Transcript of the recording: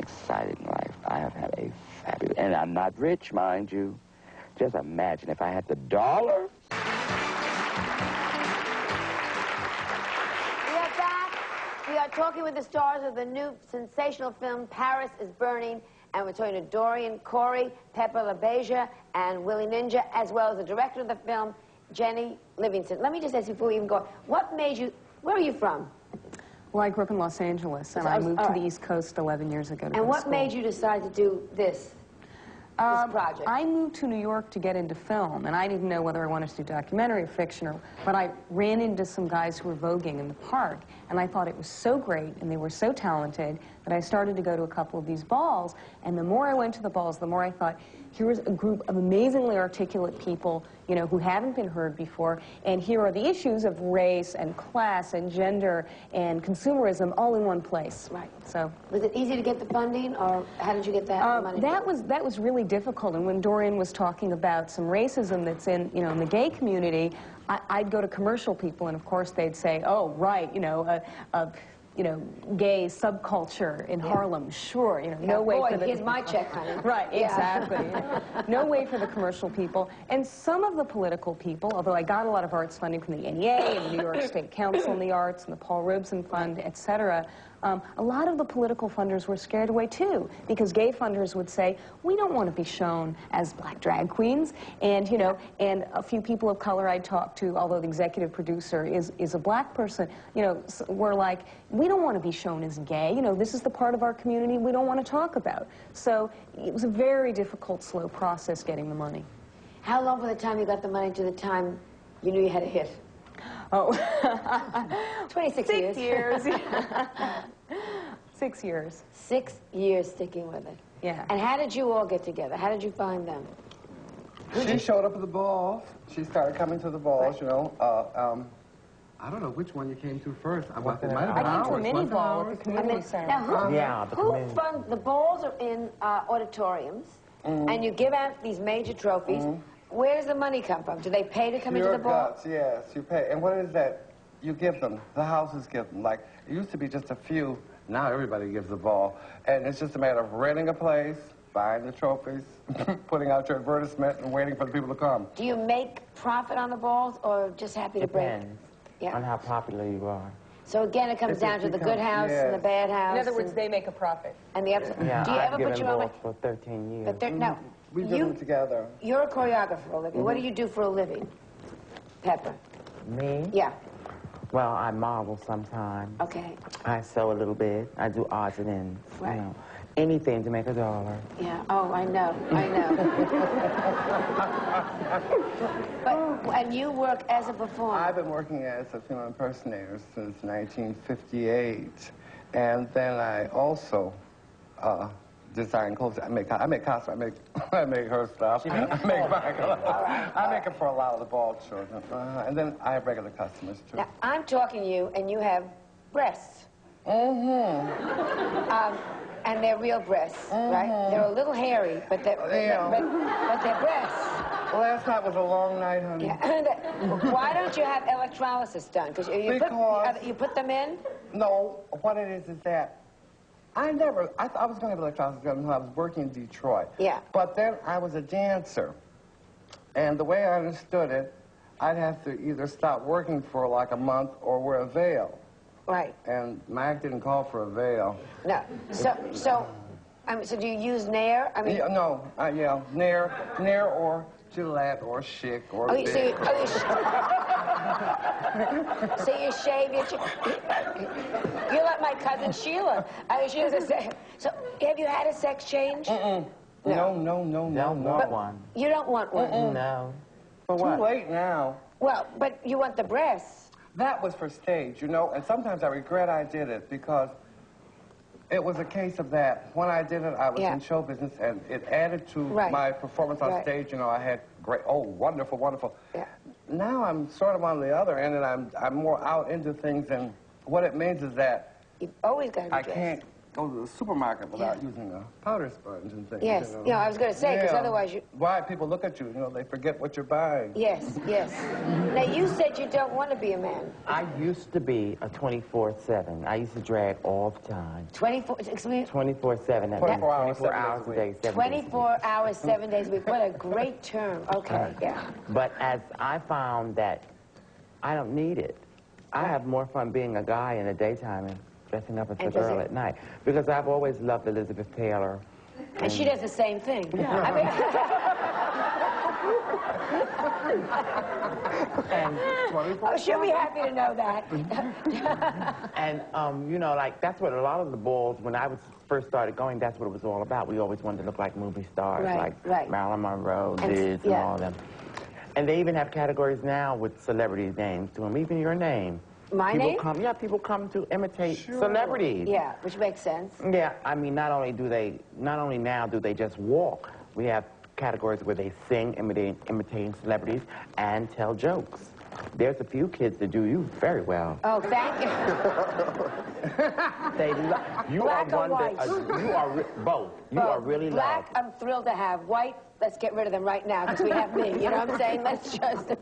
exciting life. I have had a fabulous, and I'm not rich, mind you. Just imagine if I had the dollar. We are back. We are talking with the stars of the new sensational film, Paris is Burning, and we're talking to Dorian Corey, Pepper LaBeija, and Willie Ninja, as well as the director of the film, Jenny Livingston. Let me just ask you before we even go, what made you, where are you from? Well, I grew up in Los Angeles, and I moved to the East Coast 11 years ago to go to school. And what made you decide to do this project? I moved to New York to get into film, and I didn't know whether I wanted to do documentary or fiction, but I ran into some guys who were voguing in the park, and I thought it was so great, and they were so talented, that I started to go to a couple of these balls, and the more I went to the balls, the more I thought, here was a group of amazingly articulate people, you know, who haven't been heard before, and here are the issues of race and class and gender and consumerism all in one place. Right. So was it easy to get the funding, or how did you get that money? That was really difficult, and when Dorian was talking about some racism that's in, you know, in the gay community, I'd go to commercial people, and of course they'd say, oh, right, you know, gay subculture in Harlem, sure, you know, no way for the... here's my check, honey. Right, exactly. No way for the commercial people. And some of the political people, although I got a lot of arts funding from the NEA and the New York State Council on the Arts and the Paul Robeson Fund, etc., a lot of the political funders were scared away, too, because gay funders would say, we don't want to be shown as black drag queens, and, you know, and a few people of color I talked to, although the executive producer is a black person, you know, were like, we don't want to be shown as gay, you know, this is the part of our community we don't want to talk about. So it was a very difficult, slow process getting the money. How long from the time you got the money to the time you knew you had a hit? Oh, 26 6 years. years. 6 years. 6 years sticking with it. Yeah. And how did you all get together? How did you find them? She showed up at the balls. She started coming to the balls, you know. I don't know which one you came to first. I might have been I came to a ours. mini ball at the community center. Now, who funds the balls are in auditoriums, and you give out these major trophies. Where does the money come from? Do they pay to come into the ball? Guts, yes, you pay. And what is that? You give them. The houses give them. Like, it used to be just a few. Now everybody gives a ball. And it's just a matter of renting a place, buying the trophies, putting out your advertisement, and waiting for the people to come. Do you make profit on the balls, or just happy to break? Depends on how popular you are. So again, it comes down to the good house and the bad house. In other words, they make a profit. And the ups. Yeah, do you ever put your own? balls for 13 years. But no, We did them together. You're a choreographer for a living. What do you do for a living, Pepper? Me? Yeah. Well, I model sometimes. Okay. I sew a little bit. I do odds and ends. Right. You know, anything to make a dollar. Yeah. Oh, I know. I know. And you work as a performer. I've been working as a film impersonator since 1958. And then I also design clothes. I make costumes. I make her stuff. I make it for a lot of the ball children. And then I have regular customers, too. Now, I'm talking to you, and you have breasts. And they're real breasts, right? They're a little hairy, but they're, but they're breasts. Last night was a long night, honey. Yeah. Why don't you have electrolysis done? Because you put them in? No, what it is that I was going to have electrolysis done when I was working in Detroit. Yeah. But then I was a dancer. And the way I understood it, I'd have to either stop working for like a month or wear a veil. Right. And Mac didn't call for a veil. No. So do you use Nair? I mean, yeah, Nair or Gillette or Chic or so you shave your... You're like my cousin Sheila. I mean, she was a So have you had a sex change? No. Don't want one. You don't want one? No. For what? Too late now. Well, but you want the breasts. That was for stage, you know, and sometimes I regret I did it because it was a case of that. When I did it, I was in show business, and it added to my performance on stage. You know, I had great, wonderful, wonderful. Yeah. Now I'm sort of on the other end, and I'm more out into things, and what it means is that you've always got to be dressed. go to the supermarket without using a powder sponge and things. Yes. You know? Yeah, I was going to say, because otherwise you... Why people look at you, you know, they forget what you're buying. Yes, yes. Now, you said you don't want to be a man. I used to be a 24/7. I used to drag all the time. 24, excuse me? 24/7. 24 hours, 24 hours a day, 7 days a week. 24 hours, 7 days a week. What a great term. Okay, yeah. But as I found that I don't need it. I have more fun being a guy in the daytime and dressing up as a girl at night. Because I've always loved Elizabeth Taylor. And she does the same thing. Yeah. I mean, And oh, she'll be happy to know that. And, you know, like, that's what a lot of the balls, when I was first started going, that's what it was all about. We always wanted to look like movie stars, like Marilyn Monroe, Liz, and all of them. And they even have categories now with celebrity names to them, even your name. My name? People come to imitate celebrities. Yeah, which makes sense. Yeah, I mean, not only now do they just walk, we have categories where they sing, imitating celebrities, and tell jokes. There's a few kids that do you very well. Oh, thank you. You Black are or white? You are both. You are really Black, loved. I'm thrilled to have. White, let's get rid of them right now because we have me. You know what I'm saying? Let's just...